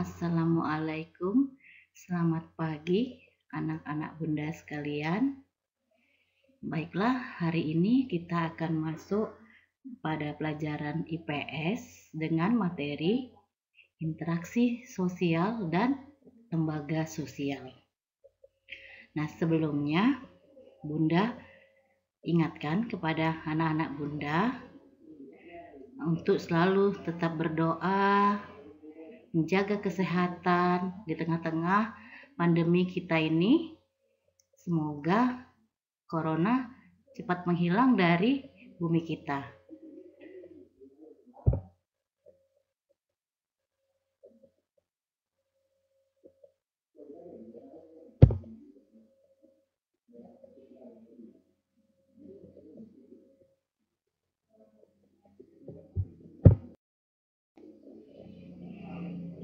Assalamualaikum, selamat pagi anak-anak bunda sekalian. Baiklah, hari ini kita akan masuk pada pelajaran IPS dengan materi interaksi sosial dan lembaga sosial. Nah, sebelumnya bunda ingatkan kepada anak-anak bunda untuk selalu tetap berdoa, menjaga kesehatan di tengah-tengah pandemi kita ini. Semoga corona cepat menghilang dari bumi kita.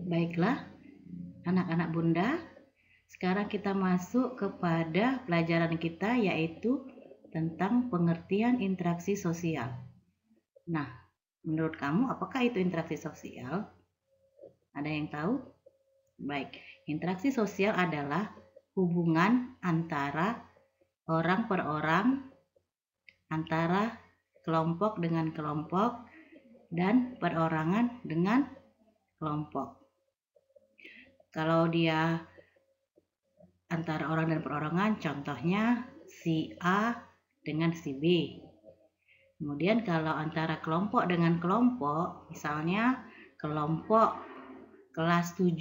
Baiklah, anak-anak bunda, sekarang kita masuk kepada pelajaran kita, yaitu tentang pengertian interaksi sosial. Nah, menurut kamu apakah itu interaksi sosial? Ada yang tahu? Baik, interaksi sosial adalah hubungan antara orang per orang, antara kelompok dengan kelompok, dan perorangan dengan kelompok. Kalau dia antara orang dan perorangan, contohnya si A dengan si B. Kemudian kalau antara kelompok dengan kelompok, misalnya kelompok kelas 7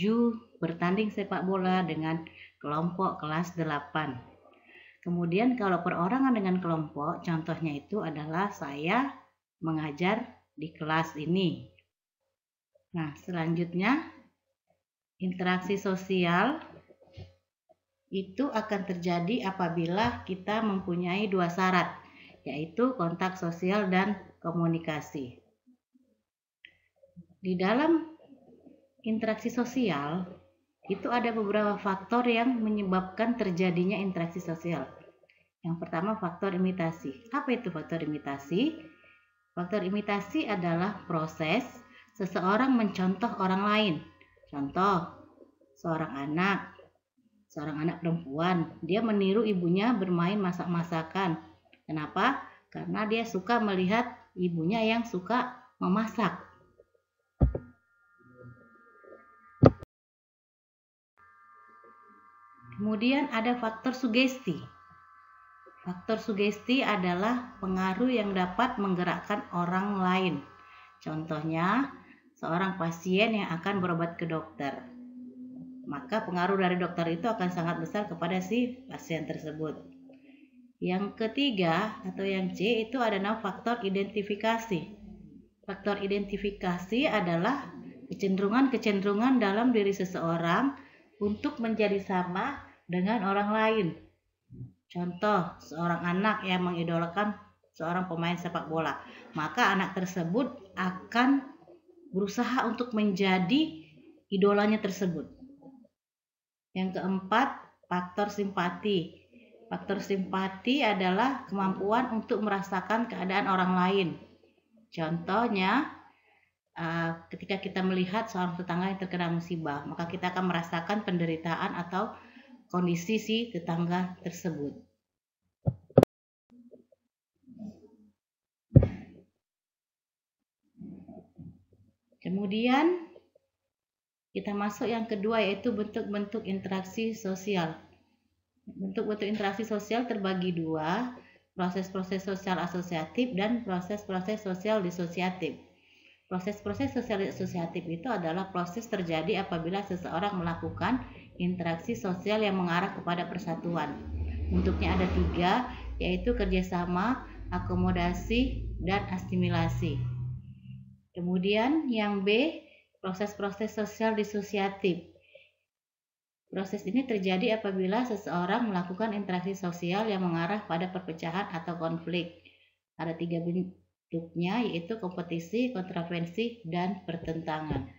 bertanding sepak bola dengan kelompok kelas 8. Kemudian kalau perorangan dengan kelompok, contohnya itu adalah saya mengajar di kelas ini. Nah, selanjutnya interaksi sosial itu akan terjadi apabila kita mempunyai dua syarat, yaitu kontak sosial dan komunikasi. Di dalam interaksi sosial itu ada beberapa faktor yang menyebabkan terjadinya interaksi sosial. Yang pertama, faktor imitasi. Apa itu faktor imitasi? Faktor imitasi adalah proses seseorang mencontoh orang lain. Contoh, seorang anak perempuan, dia meniru ibunya bermain masak-masakan. Kenapa? Karena dia suka melihat ibunya yang suka memasak. Kemudian ada faktor sugesti. Faktor sugesti adalah pengaruh yang dapat menggerakkan orang lain. Contohnya, seorang pasien yang akan berobat ke dokter. Maka pengaruh dari dokter itu akan sangat besar kepada si pasien tersebut. Yang ketiga atau yang C itu adalah faktor identifikasi. Faktor identifikasi adalah kecenderungan dalam diri seseorang untuk menjadi sama dengan orang lain. Contoh, seorang anak yang mengidolakan seorang pemain sepak bola, maka anak tersebut akan berusaha untuk menjadi idolanya tersebut. Yang keempat, faktor simpati. Faktor simpati adalah kemampuan untuk merasakan keadaan orang lain. Contohnya, ketika kita melihat seorang tetangga yang terkena musibah, maka kita akan merasakan penderitaan atau kondisi si tetangga tersebut. Kemudian kita masuk yang kedua, yaitu bentuk-bentuk interaksi sosial. Bentuk-bentuk interaksi sosial terbagi dua, proses-proses sosial asosiatif dan proses-proses sosial disosiatif. Proses-proses sosial disosiatif itu adalah proses terjadi apabila seseorang melakukan interaksi sosial yang mengarah kepada persatuan. Bentuknya ada tiga, yaitu kerjasama, akomodasi, dan asimilasi. Kemudian yang B, proses-proses sosial disosiatif. Proses ini terjadi apabila seseorang melakukan interaksi sosial yang mengarah pada perpecahan atau konflik. Ada tiga bentuknya, yaitu kompetisi, kontravensi, dan pertentangan.